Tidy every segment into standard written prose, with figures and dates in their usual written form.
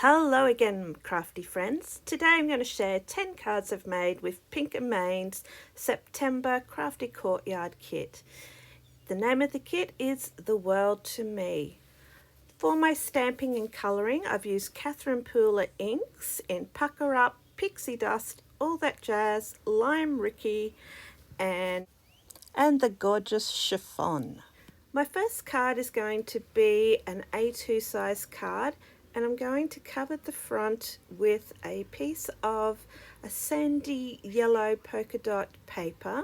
Hello again, crafty friends. Today I'm going to share 10 cards I've made with Pink and Main's September Crafty Courtyard kit. The name of the kit is The World to Me. For my stamping and colouring, I've used Catherine Pooler inks in Pucker Up, Pixie Dust, All That Jazz, Lime Ricky, and the gorgeous chiffon. My first card is going to be an A2 size card, and I'm going to cover the front with a piece of a sandy yellow polka dot paper,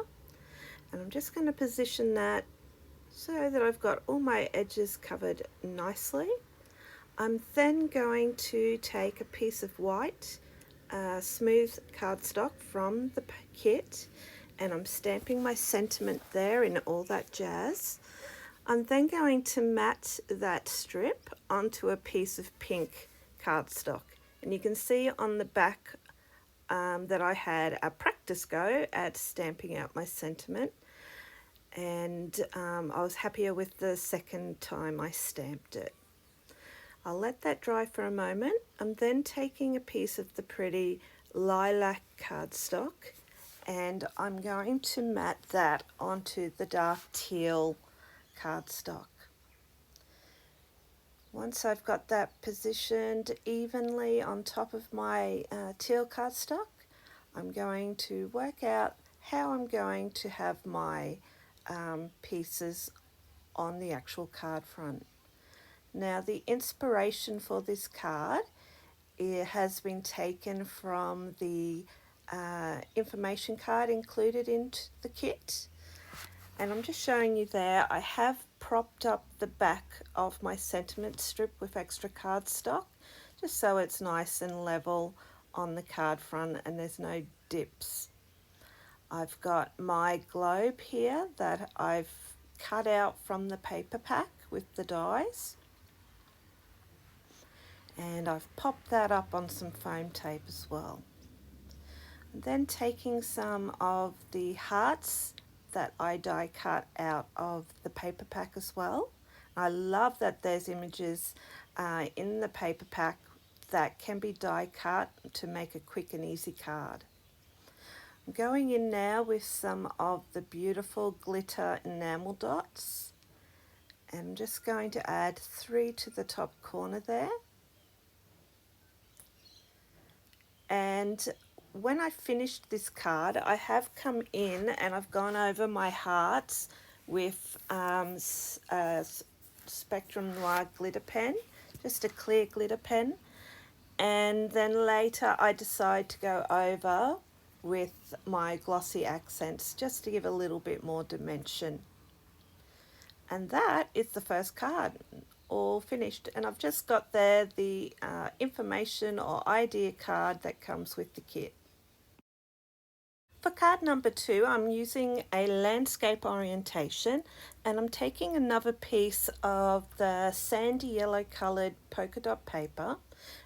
and I'm just going to position that so that I've got all my edges covered nicely. I'm then going to take a piece of white smooth cardstock from the kit, and I'm stamping my sentiment there in All That Jazz. I'm then going to mat that strip onto a piece of pink cardstock, and you can see on the back that I had a practice go at stamping out my sentiment, and I was happier with the second time I stamped it. I'll let that dry for a moment. I'm then taking a piece of the pretty lilac cardstock, and I'm going to mat that onto the dark teal cardstock. Once I've got that positioned evenly on top of my teal cardstock, I'm going to work out how I'm going to have my pieces on the actual card front. Now, the inspiration for this card, it has been taken from the information card included in the kit. And I'm just showing you there, I have propped up the back of my sentiment strip with extra cardstock, just so it's nice and level on the card front and there's no dips. I've got my globe here that I've cut out from the paper pack with the dies, and I've popped that up on some foam tape as well. And then taking some of the hearts that I die cut out of the paper pack as well. I love that there's images in the paper pack that can be die cut to make a quick and easy card. I'm going in now with some of the beautiful glitter enamel dots, and I'm just going to add 3 to the top corner there. And when I finished this card, I have come in and I've gone over my hearts with a Spectrum Noir glitter pen, just a clear glitter pen. And then later I decide to go over with my glossy accents just to give a little bit more dimension. And that is the first card, all finished. And I've just got there the information or idea card that comes with the kit. For card number 2, I'm using a landscape orientation, and I'm taking another piece of the sandy yellow coloured polka dot paper,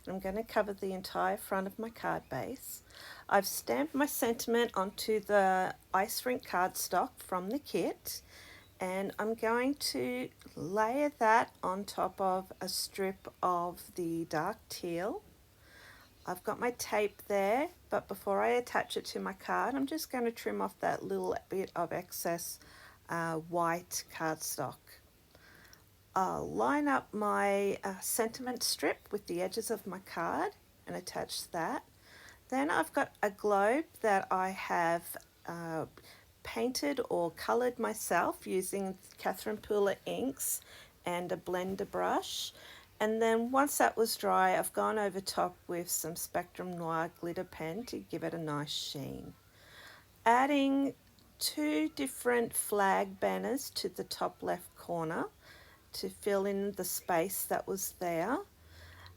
and I'm going to cover the entire front of my card base. I've stamped my sentiment onto the ice rink cardstock from the kit, and I'm going to layer that on top of a strip of the dark teal. I've got my tape there, but before I attach it to my card, I'm just going to trim off that little bit of excess white cardstock. I'll line up my sentiment strip with the edges of my card and attach that. Then I've got a globe that I have painted or coloured myself using Catherine Pooler inks and a blender brush. And then once that was dry, I've gone over top with some Spectrum Noir glitter pen to give it a nice sheen. Adding 2 different flag banners to the top left corner to fill in the space that was there.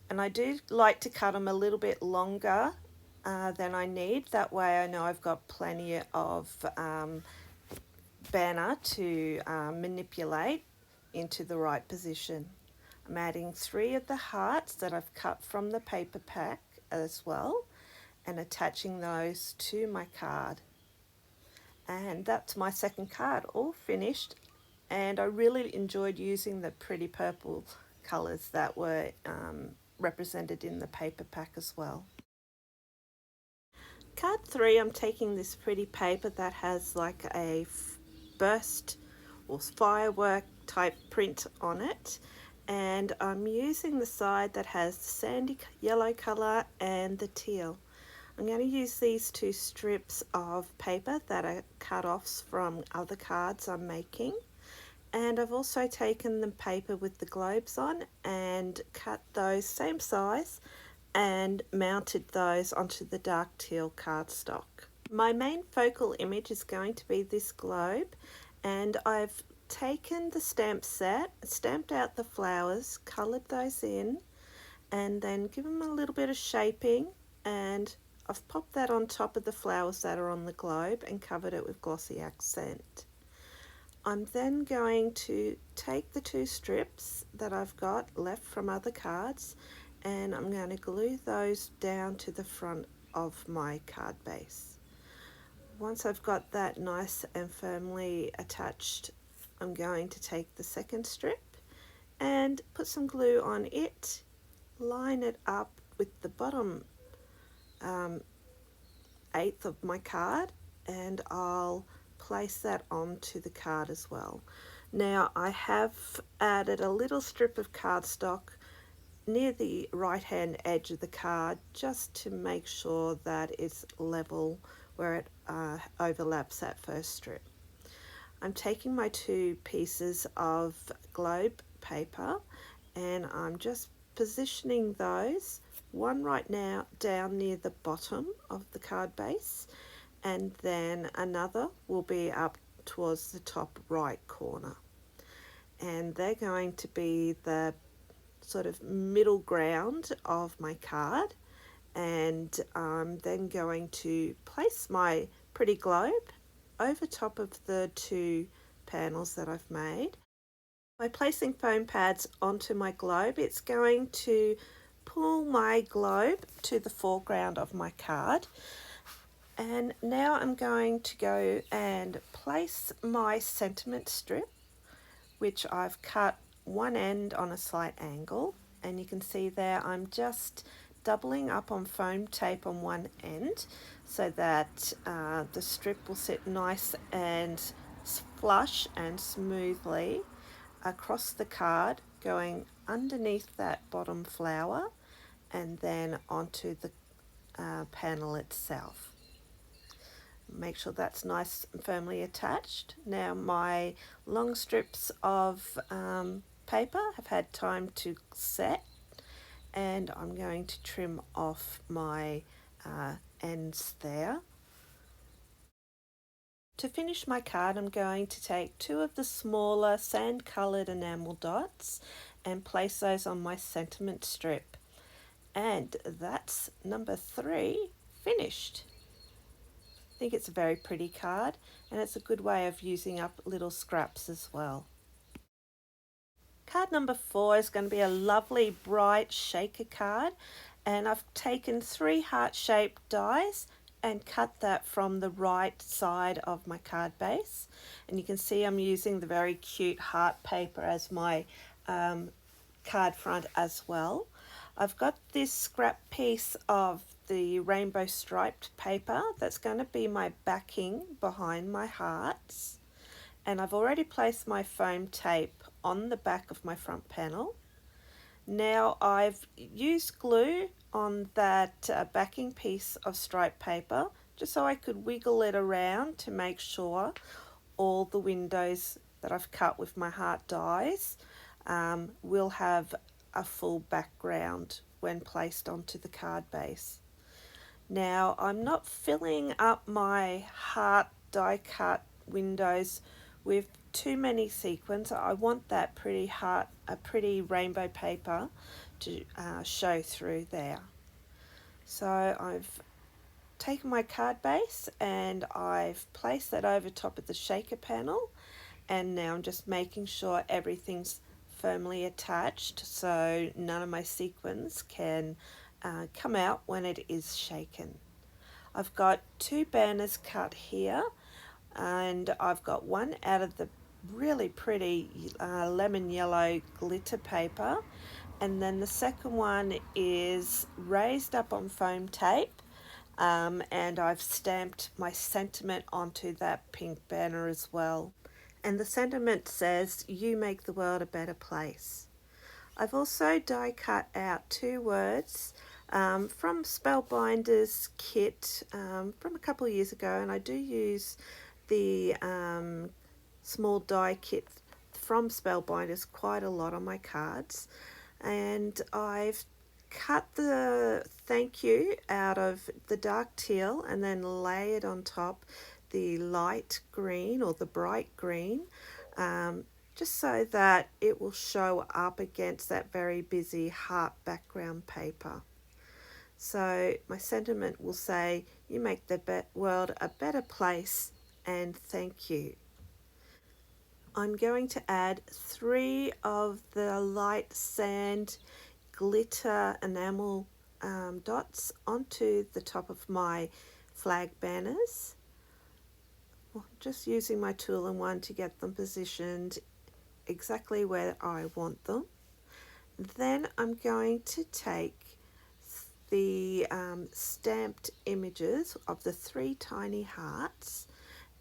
And I do like to cut them a little bit longer than I need. That way I know I've got plenty of banner to manipulate into the right position. I'm adding 3 of the hearts that I've cut from the paper pack as well, and attaching those to my card. And that's my second card, all finished, and I really enjoyed using the pretty purple colours that were represented in the paper pack as well. Card 3, I'm taking this pretty paper that has like a burst or firework type print on it, and I'm using the side that has the sandy yellow colour and the teal. I'm going to use these two strips of paper that are cut-offs from other cards I'm making, and I've also taken the paper with the globes on and cut those same size and mounted those onto the dark teal cardstock. My main focal image is going to be this globe, and I've taken the stamp set, stamped out the flowers, coloured those in, and then given them a little bit of shaping, and I've popped that on top of the flowers that are on the globe and covered it with glossy accent. I'm then going to take the two strips that I've got left from other cards, and I'm going to glue those down to the front of my card base. Once I've got that nice and firmly attached, I'm going to take the second strip and put some glue on it, line it up with the bottom eighth of my card, and I'll place that onto the card as well. Now I have added a little strip of cardstock near the right hand edge of the card just to make sure that it's level where it overlaps that first strip. I'm taking my two pieces of globe paper and I'm just positioning those, one right now down near the bottom of the card base, and then another will be up towards the top right corner. And they're going to be the sort of middle ground of my card, and I'm then going to place my pretty globe over top of the two panels that I've made. By placing foam pads onto my globe, it's going to pull my globe to the foreground of my card. And now I'm going to go and place my sentiment strip, which I've cut one end on a slight angle, and you can see there I'm just doubling up on foam tape on one end so that the strip will sit nice and flush and smoothly across the card, going underneath that bottom flower and then onto the panel itself. Make sure that's nice and firmly attached. Now my long strips of paper have had time to set, and I'm going to trim off my ends there. To finish my card, I'm going to take two of the smaller sand coloured enamel dots and place those on my sentiment strip. And that's number 3 finished. I think it's a very pretty card, and it's a good way of using up little scraps as well. Card number 4 is going to be a lovely bright shaker card, and I've taken 3 heart-shaped dies and cut that from the right side of my card base, and you can see I'm using the very cute heart paper as my card front as well. I've got this scrap piece of the rainbow striped paper that's going to be my backing behind my hearts, and I've already placed my foam tape on the back of my front panel. Now I've used glue on that backing piece of striped paper just so I could wiggle it around to make sure all the windows that I've cut with my heart dies will have a full background when placed onto the card base. Now I'm not filling up my heart die cut windows with too many sequins. I want that pretty rainbow paper to show through there. So I've taken my card base and I've placed that over top of the shaker panel, and now I'm just making sure everything's firmly attached so none of my sequins can come out when it is shaken. I've got 2 banners cut here, and I've got one out of the really pretty lemon yellow glitter paper, and then the second one is raised up on foam tape, and I've stamped my sentiment onto that pink banner as well. And the sentiment says, "You make the world a better place." I've also die cut out 2 words from Spellbinder's kit from a couple of years ago, and I do use the small die kit from Spellbinders quite a lot on my cards. And I've cut the thank you out of the dark teal and then layered on top the light green or the bright green, just so that it will show up against that very busy heart background paper. So my sentiment will say, "You make the world a better place, and thank you." I'm going to add 3 of the light sand glitter enamel dots onto the top of my flag banners. Just using my tool and one to get them positioned exactly where I want them. Then I'm going to take the stamped images of the 3 tiny hearts,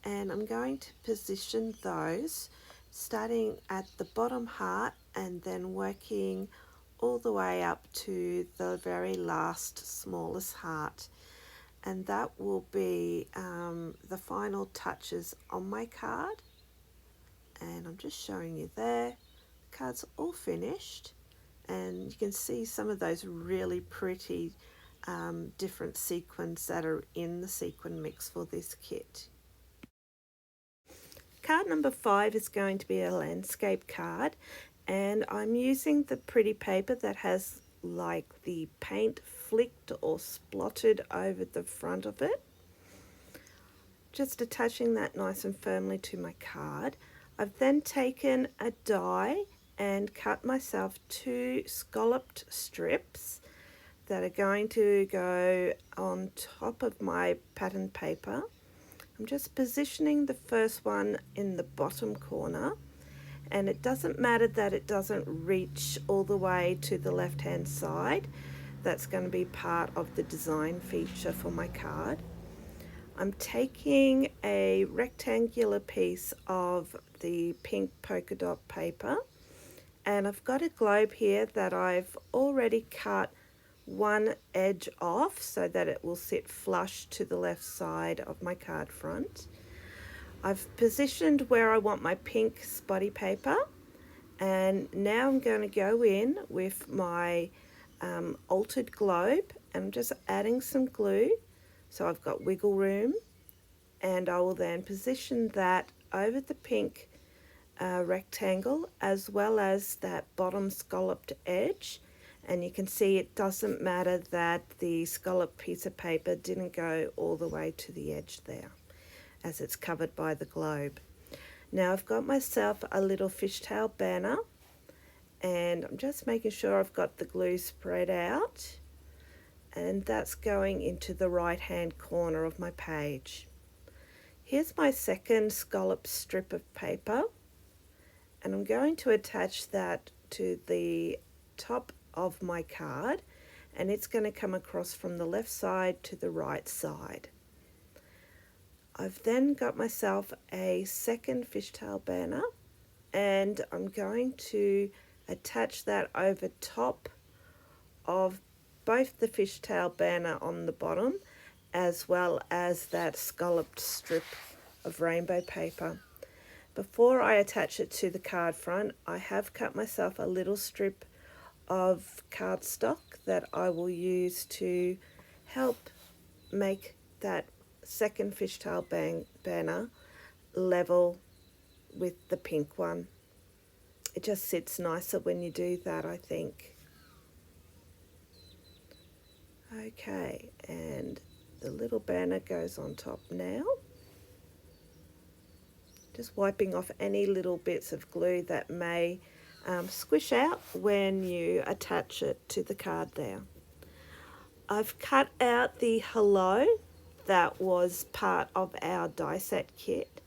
and I'm going to position those starting at the bottom heart and then working all the way up to the very last smallest heart, and that will be the final touches on my card. And I'm just showing you there. The card's all finished, and you can see some of those really pretty different sequins that are in the sequin mix for this kit. Card number 5 is going to be a landscape card, and I'm using the pretty paper that has like the paint flicked or splotted over the front of it. Just attaching that nice and firmly to my card. I've then taken a die and cut myself 2 scalloped strips that are going to go on top of my pattern paper. I'm just positioning the first one in the bottom corner, and it doesn't matter that it doesn't reach all the way to the left hand side. That's going to be part of the design feature for my card. I'm taking a rectangular piece of the pink polka dot paper, and I've got a globe here that I've already cut one edge off so that it will sit flush to the left side of my card front. I've positioned where I want my pink spotty paper, and now I'm going to go in with my altered globe, and I'm just adding some glue so I've got wiggle room, and I will then position that over the pink rectangle as well as that bottom scalloped edge. And you can see it doesn't matter that the scalloped piece of paper didn't go all the way to the edge there, as it's covered by the globe. Now I've got myself a little fishtail banner, and I'm just making sure I've got the glue spread out, and that's going into the right hand corner of my page. Here's my second scalloped strip of paper, and I'm going to attach that to the top of my card, and it's going to come across from the left side to the right side. I've then got myself a second fishtail banner, and I'm going to attach that over top of both the fishtail banner on the bottom as well as that scalloped strip of rainbow paper. Before I attach it to the card front, I have cut myself a little strip of cardstock that I will use to help make that second fishtail banner level with the pink one. It just sits nicer when you do that, I think. Okay, and the little banner goes on top now. Just wiping off any little bits of glue that may squish out when you attach it to the card there. I've cut out the hello that was part of our die set kit,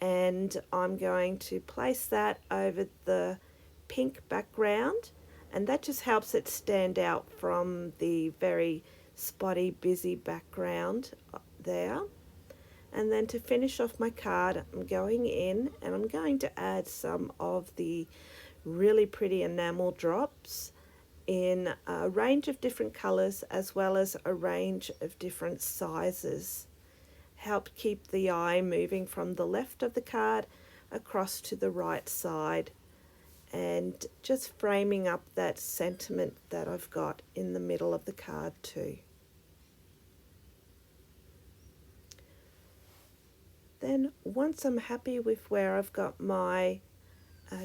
and I'm going to place that over the pink background, and that just helps it stand out from the very spotty, busy background there. And then to finish off my card, I'm going in and I'm going to add some of the really pretty enamel drops in a range of different colours as well as a range of different sizes. Help keep the eye moving from the left of the card across to the right side, and just framing up that sentiment that I've got in the middle of the card too. Then once I'm happy with where I've got my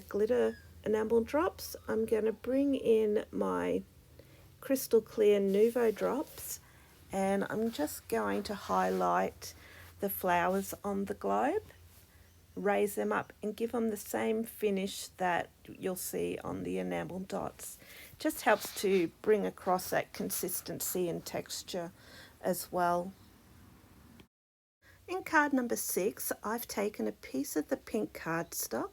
glitter enamel drops, I'm going to bring in my crystal clear Nuvo drops, and I'm just going to highlight the flowers on the globe, raise them up and give them the same finish that you'll see on the enamel dots. Just helps to bring across that consistency and texture as well. In card number 6, I've taken a piece of the pink cardstock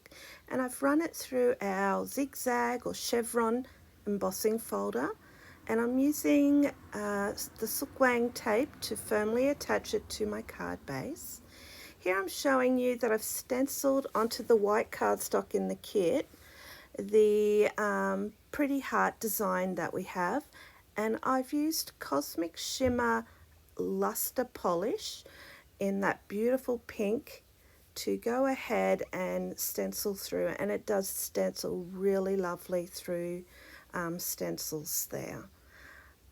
and I've run it through our zigzag or chevron embossing folder, and I'm using the Sukwang tape to firmly attach it to my card base. Here I'm showing you that I've stenciled onto the white cardstock in the kit the pretty heart design that we have, and I've used Cosmic Shimmer Luster Polish in that beautiful pink to go ahead and stencil through, and it does stencil really lovely through stencils there.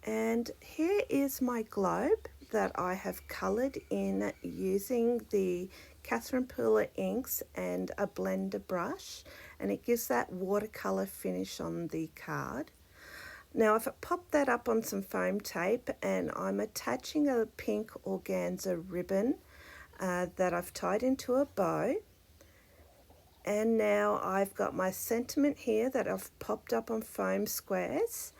And here is my globe that I have coloured in using the Catherine Pooler inks and a blender brush, and it gives that watercolour finish on the card. Now if I pop that up on some foam tape, and I'm attaching a pink organza ribbon that I've tied into a bow, and now I've got my sentiment here that I've popped up on foam squares,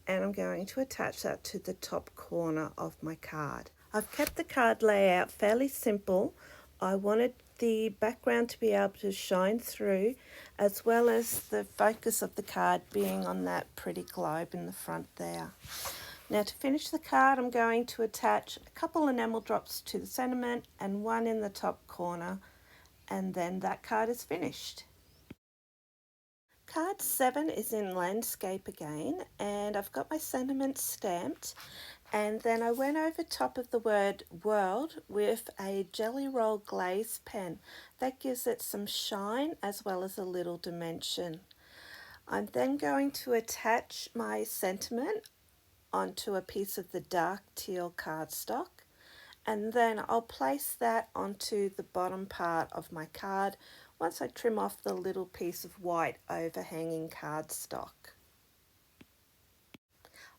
and I'm going to attach that to the top corner of my card. I've kept the card layout fairly simple. I wanted the background to be able to shine through, as well as the focus of the card being on that pretty globe in the front there. Now to finish the card, I'm going to attach a couple enamel drops to the sentiment and one in the top corner, and then that card is finished. Card 7 is in landscape again, and I've got my sentiment stamped, and then I went over top of the word world with a Jelly Roll glaze pen. That gives it some shine as well as a little dimension. I'm then going to attach my sentiment onto a piece of the dark teal cardstock, and then I'll place that onto the bottom part of my card once I trim off the little piece of white overhanging cardstock.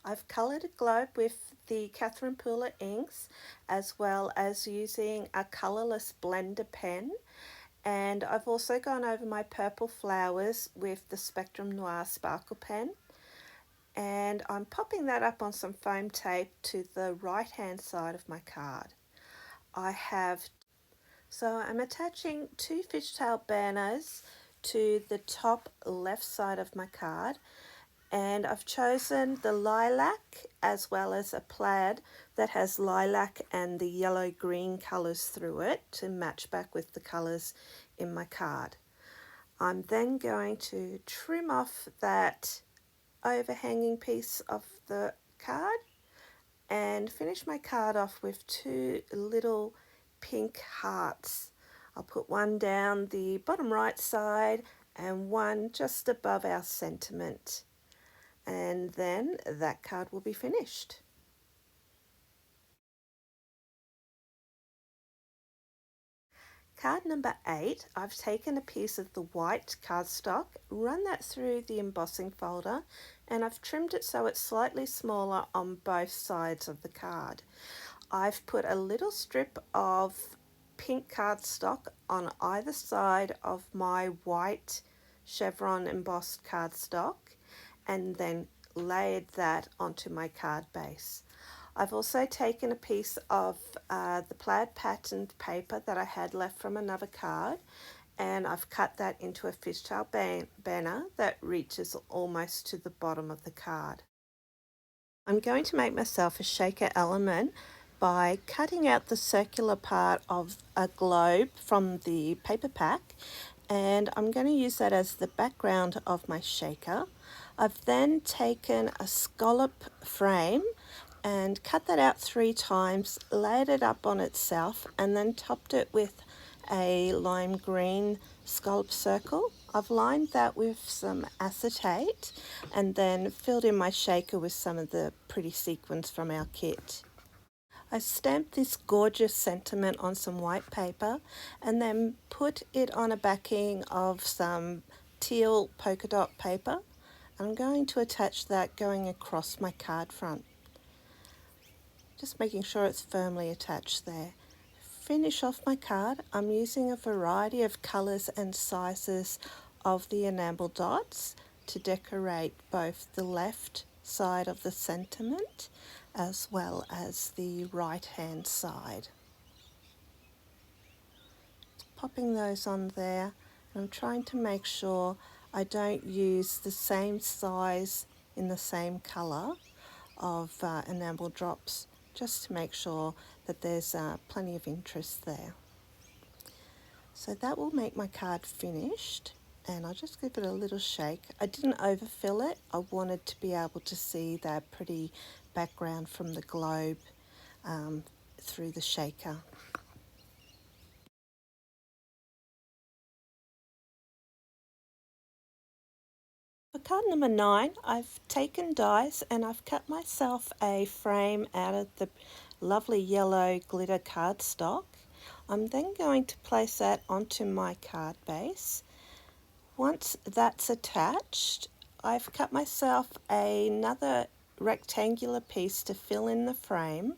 I've coloured a globe with the Catherine Pooler inks, as well as using a colourless blender pen, and I've also gone over my purple flowers with the Spectrum Noir sparkle pen, and I'm popping that up on some foam tape to the right hand side of my card. I'm attaching 2 Fishtail Banners to the top left side of my card, and I've chosen the lilac as well as a plaid that has lilac and the yellow-green colours through it to match back with the colours in my card. I'm then going to trim off that overhanging piece of the card and finish my card off with 2 little pink hearts. I'll put one down the bottom right side and one just above our sentiment, and then that card will be finished. Card number 8, I've taken a piece of the white cardstock, run that through the embossing folder, and I've trimmed it so it's slightly smaller on both sides of the card. I've put a little strip of pink cardstock on either side of my white chevron embossed cardstock, and then layered that onto my card base. I've also taken a piece of the plaid patterned paper that I had left from another card, and I've cut that into a fishtail banner that reaches almost to the bottom of the card. I'm going to make myself a shaker element by cutting out the circular part of a globe from the paper pack, and I'm going to use that as the background of my shaker. I've then taken a scallop frame and cut that out 3 times, laid it up on itself, and then topped it with a lime green scallop circle. I've lined that with some acetate and then filled in my shaker with some of the pretty sequins from our kit. I stamped this gorgeous sentiment on some white paper and then put it on a backing of some teal polka dot paper. I'm going to attach that going across my card front. Just making sure it's firmly attached there. Finish off my card. I'm using a variety of colours and sizes of the enamel dots to decorate both the left side of the sentiment as well as the right hand side. Popping those on there, and I'm trying to make sure I don't use the same size in the same colour of enamel drops, just to make sure that there's plenty of interest there. So that will make my card finished, and I'll just give it a little shake. I didn't overfill it. I wanted to be able to see that pretty background from the globe through the shaker. For card number 9, I've taken dies and I've cut myself a frame out of the lovely yellow glitter cardstock. I'm then going to place that onto my card base. Once that's attached, I've cut myself another rectangular piece to fill in the frame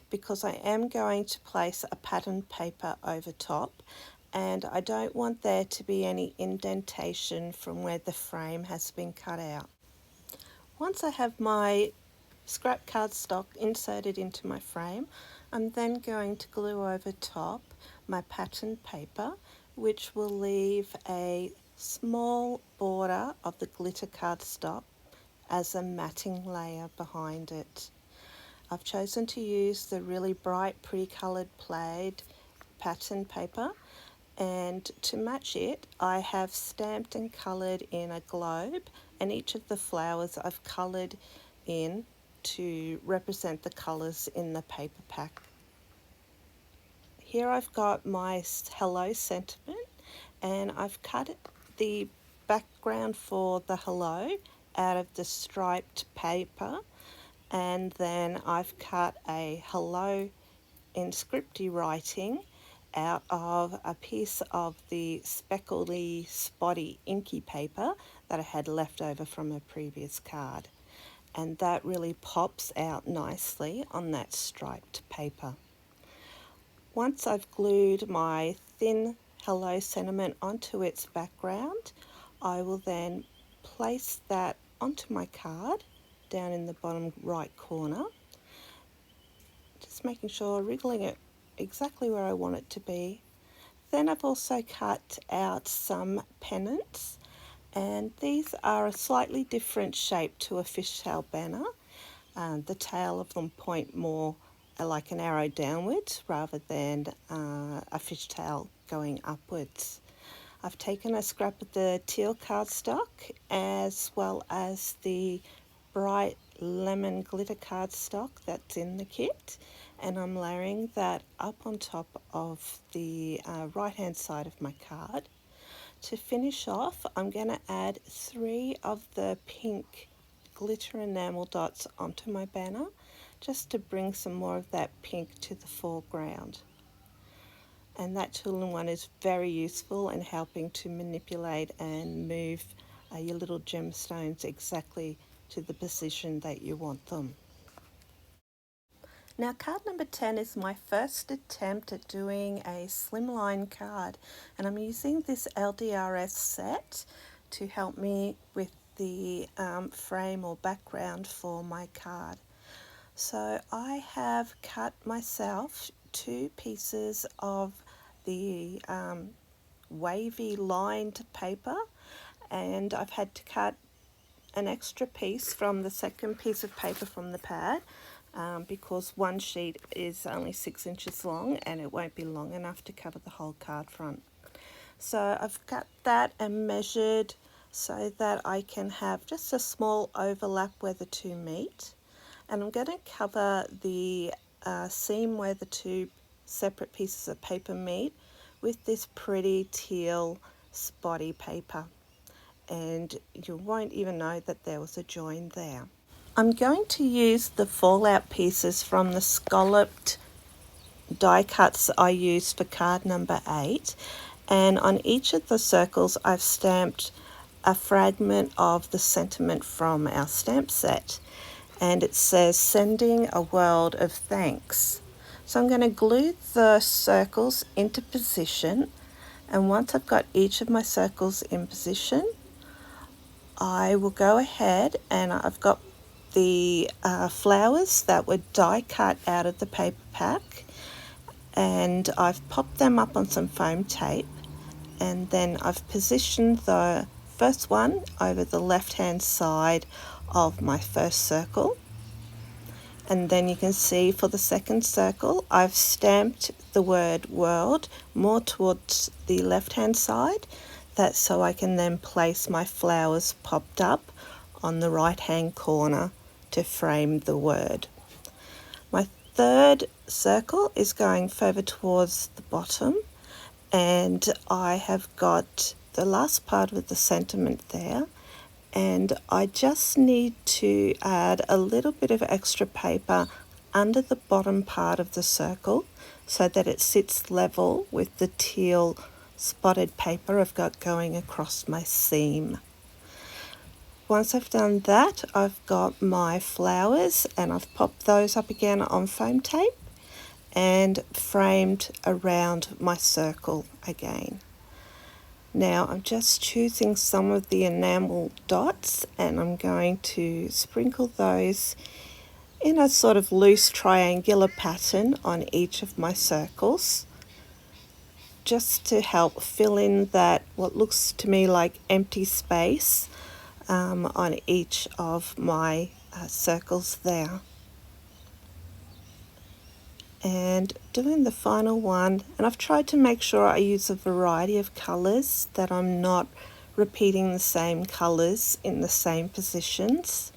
because I am going to place a patterned paper over top, and I don't want there to be any indentation from where the frame has been cut out. Once I have my scrap cardstock inserted into my frame, I'm then going to glue over top my patterned paper, which will leave a small border of the glitter cardstock as a matting layer behind it. I've chosen to use the really bright, pretty coloured plaid pattern paper, and to match it I have stamped and coloured in a globe, and each of the flowers I've coloured in to represent the colours in the paper pack. Here I've got my hello sentiment, and I've cut the background for the hello out of the striped paper, and then I've cut a hello in scripty writing out of a piece of the speckly spotty inky paper that I had left over from a previous card, and that really pops out nicely on that striped paper. Once I've glued my thin hello sentiment onto its background, I will then place that onto my card down in the bottom right corner, just making sure, wriggling it exactly where I want it to be. Then I've also cut out some pennants, and these are a slightly different shape to a fishtail banner. The tail of them point more like an arrow downwards rather than a fishtail going upwards. I've taken a scrap of the teal cardstock as well as the bright lemon glitter cardstock that's in the kit, and I'm layering that up on top of the right hand side of my card. To finish off, I'm going to add 3 of the pink glitter enamel dots onto my banner, just to bring some more of that pink to the foreground. And that two-in-one is very useful in helping to manipulate and move your little gemstones exactly to the position that you want them. Now, card number 10 is my first attempt at doing a slimline card, and I'm using this LDRS set to help me with the frame or background for my card. So I have cut myself 2 pieces of the wavy lined paper, and I've had to cut an extra piece from the second piece of paper from the pad because one sheet is only 6 inches long and it won't be long enough to cover the whole card front. So I've cut that and measured so that I can have just a small overlap where the two meet, and I'm going to cover the seam where the two separate pieces of paper meet with this pretty teal spotty paper, and you won't even know that there was a join there. I'm going to use the fallout pieces from the scalloped die cuts I used for card number 8, and on each of the circles I've stamped a fragment of the sentiment from our stamp set, and it says sending a world of thanks. So I'm going to glue the circles into position, and once I've got each of my circles in position, I will go ahead and I've got the flowers that were die cut out of the paper pack, and I've popped them up on some foam tape, and then I've positioned the first one over the left hand side of my first circle, and then you can see for the second circle I've stamped the word world more towards the left hand side. That's so I can then place my flowers popped up on the right hand corner to frame the word. My third circle is going further towards the bottom, and I have got the last part of the sentiment there, and I just need to add a little bit of extra paper under the bottom part of the circle so that it sits level with the teal spotted paper I've got going across my seam. Once I've done that, I've got my flowers and I've popped those up again on foam tape and framed around my circle again. Now I'm just choosing some of the enamel dots and I'm going to sprinkle those in a sort of loose triangular pattern on each of my circles, just to help fill in that what looks to me like empty space on each of my circles there. And doing the final one, and I've tried to make sure I use a variety of colours, that I'm not repeating the same colours in the same positions.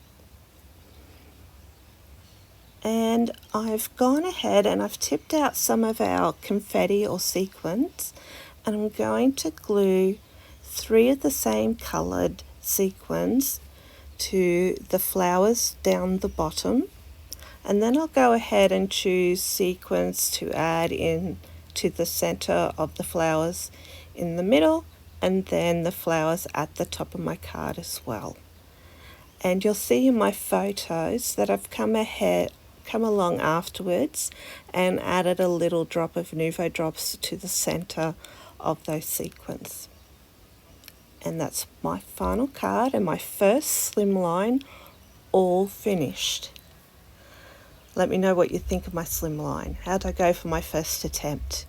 And I've gone ahead and I've tipped out some of our confetti or sequins, and I'm going to glue 3 of the same coloured sequins to the flowers down the bottom, and then I'll go ahead and choose sequins to add in to the centre of the flowers in the middle, and then the flowers at the top of my card as well. And you'll see in my photos that I've come along afterwards and added a little drop of Nuvo drops to the centre of those sequins. And that's my final card and my first slimline all finished. Let me know what you think of my slimline. How'd I go for my first attempt?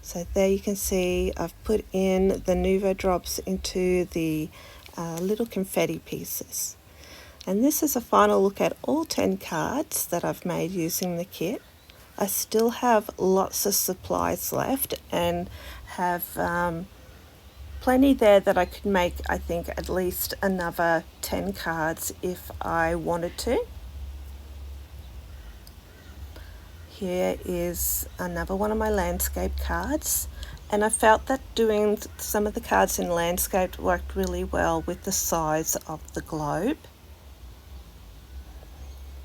So there you can see I've put in the Nuvo drops into the little confetti pieces. And this is a final look at all 10 cards that I've made using the kit. I still have lots of supplies left and have plenty there that I could make, I think, at least another 10 cards if I wanted to. Here is another one of my landscape cards, and I felt that doing some of the cards in landscape worked really well with the size of the globe.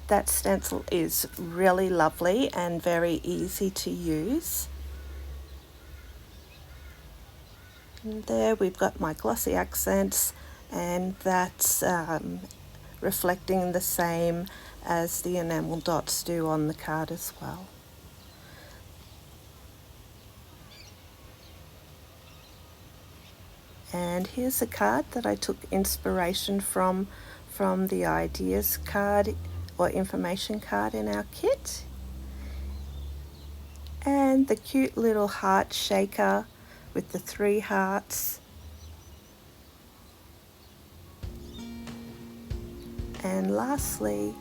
That stencil is really lovely and very easy to use. And there we've got my glossy accents, and that's reflecting the same as the enamel dots do on the card as well. And here's a card that I took inspiration from the ideas card or information card in our kit. And the cute little heart shaker with the 3 hearts. And lastly,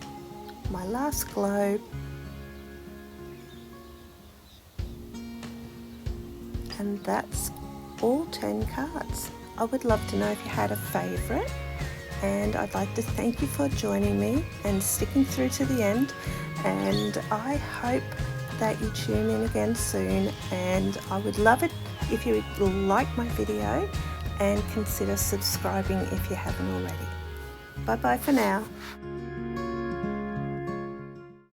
my last globe. And that's all 10 cards. I would love to know if you had a favourite, and I'd like to thank you for joining me and sticking through to the end, and I hope that you tune in again soon, and I would love it if you would like my video and consider subscribing if you haven't already. Bye bye for now.